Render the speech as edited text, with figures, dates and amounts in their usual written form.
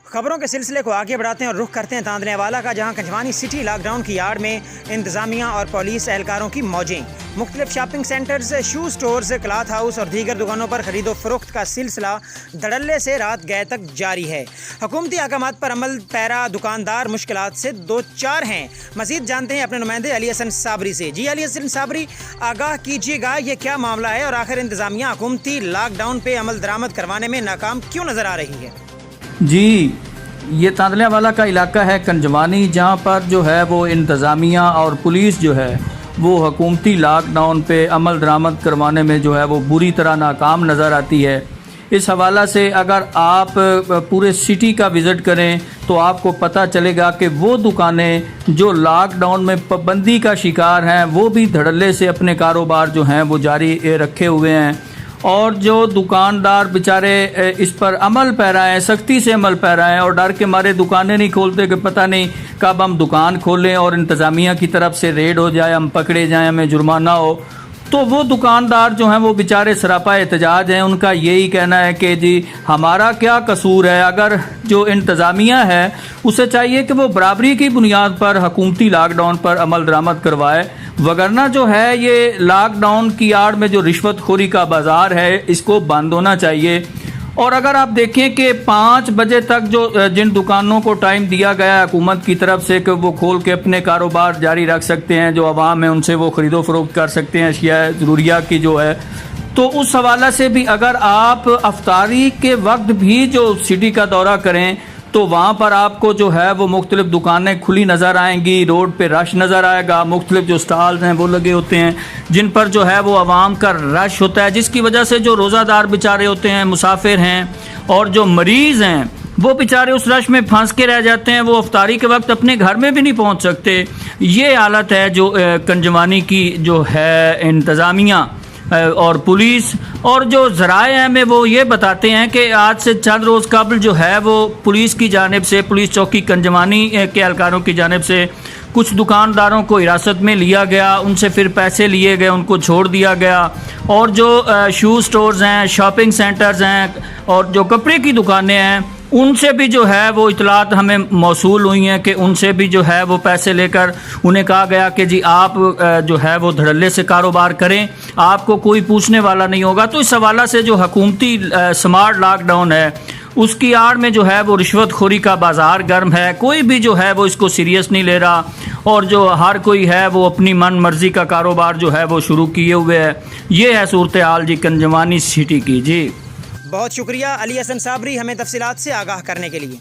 خبروں کے سلسلے کو آگے بڑھاتے ہیں اور رخ کرتے ہیں تاندنے والا کا، جہاں کنجوانی سٹی لاک ڈاؤن کی آڑ میں انتظامیہ اور پولیس اہلکاروں کی موجیں۔ مختلف شاپنگ سینٹرز، شو سٹورز، کلاتھ ہاؤس اور دیگر دکانوں پر خرید و فروخت کا سلسلہ دھڑلے سے رات گئے تک جاری ہے۔ حکومتی احکامات پر عمل پیرا دکاندار مشکلات سے دو چار ہیں۔ مزید جانتے ہیں اپنے نمائندے علی حسن صابری سے۔ جی علی حسن صابری، آگاہ کیجیے گا یہ کیا معاملہ ہے اور آخر انتظامیہ حکومتی لاک ڈاؤن پہ عمل درآمد کروانے میں ناکام کیوں نظر آ رہی ہے؟ جی، یہ تاندلے والا کا علاقہ ہے کنجوانی، جہاں پر جو ہے وہ انتظامیہ اور پولیس جو ہے وہ حکومتی لاک ڈاؤن پہ عمل درآمد کروانے میں جو ہے وہ بری طرح ناکام نظر آتی ہے۔ اس حوالہ سے اگر آپ پورے سٹی کا وزٹ کریں تو آپ کو پتہ چلے گا کہ وہ دکانیں جو لاک ڈاؤن میں پابندی کا شکار ہیں وہ بھی دھڑلے سے اپنے کاروبار جو ہیں وہ جاری رکھے ہوئے ہیں، اور جو دکاندار بیچارے اس پر عمل پیرا ہیں، سختی سے عمل پیرا ہیں اور ڈر کے مارے دکانیں نہیں کھولتے کہ پتہ نہیں کب ہم دکان کھولیں اور انتظامیہ کی طرف سے ریڈ ہو جائے، ہم پکڑے جائیں، ہمیں جرمانہ ہو، تو وہ دکاندار جو ہیں وہ بیچارے سراپا احتجاج ہیں۔ ان کا یہی کہنا ہے کہ جی ہمارا کیا قصور ہے؟ اگر جو انتظامیہ ہے اسے چاہیے کہ وہ برابری کی بنیاد پر حکومتی لاک ڈاؤن پر عمل درآمد کروائے، وگرنہ جو ہے یہ لاک ڈاؤن کی آڑ میں جو رشوت خوری کا بازار ہے اس کو بند ہونا چاہیے۔ اور اگر آپ دیکھیں کہ 5 بجے تک جو جن دکانوں کو ٹائم دیا گیا ہے حکومت کی طرف سے کہ وہ کھول کے اپنے کاروبار جاری رکھ سکتے ہیں، جو عوام ہے ان سے وہ خرید و فروخت کر سکتے ہیں اشیاء ضروریہ کی جو ہے، تو اس حوالہ سے بھی اگر آپ افطاری کے وقت بھی جو سٹی کا دورہ کریں تو وہاں پر آپ کو جو ہے وہ مختلف دکانیں کھلی نظر آئیں گی، روڈ پہ رش نظر آئے گا، مختلف جو سٹالز ہیں وہ لگے ہوتے ہیں جن پر جو ہے وہ عوام کا رش ہوتا ہے، جس کی وجہ سے جو روزہ دار بیچارے ہوتے ہیں، مسافر ہیں اور جو مریض ہیں وہ بیچارے اس رش میں پھنس کے رہ جاتے ہیں، وہ افطاری کے وقت اپنے گھر میں بھی نہیں پہنچ سکتے۔ یہ حالت ہے جو کنجوانی کی جو ہے انتظامیہ اور پولیس اور جو ذرائع ہیں میں وہ یہ بتاتے ہیں کہ آج سے چند روز قبل جو ہے وہ پولیس کی جانب سے، پولیس چوکی کنجوانی کے اہلکاروں کی جانب سے کچھ دکانداروں کو حراست میں لیا گیا، ان سے پھر پیسے لیے گئے، ان کو چھوڑ دیا گیا، اور جو شو سٹورز ہیں، شاپنگ سینٹرز ہیں اور جو کپڑے کی دکانیں ہیں ان سے بھی جو ہے وہ اطلاعات ہمیں موصول ہوئی ہیں کہ ان سے بھی جو ہے وہ پیسے لے کر انہیں کہا گیا کہ جی آپ جو ہے وہ دھڑلے سے کاروبار کریں، آپ کو کوئی پوچھنے والا نہیں ہوگا۔ تو اس حوالہ سے جو حکومتی سمارٹ لاک ڈاؤن ہے اس کی آڑ میں جو ہے وہ رشوت خوری کا بازار گرم ہے، کوئی بھی جو ہے وہ اس کو سیریس نہیں لے رہا، اور جو ہر کوئی ہے وہ اپنی من مرضی کا کاروبار جو ہے وہ شروع کیے ہوئے ہے۔ یہ ہے صورتحال جی کنجوانی سٹی کی۔ جی بہت شکریہ علی حسن صابری ہمیں تفصیلات سے آگاہ کرنے کے لیے۔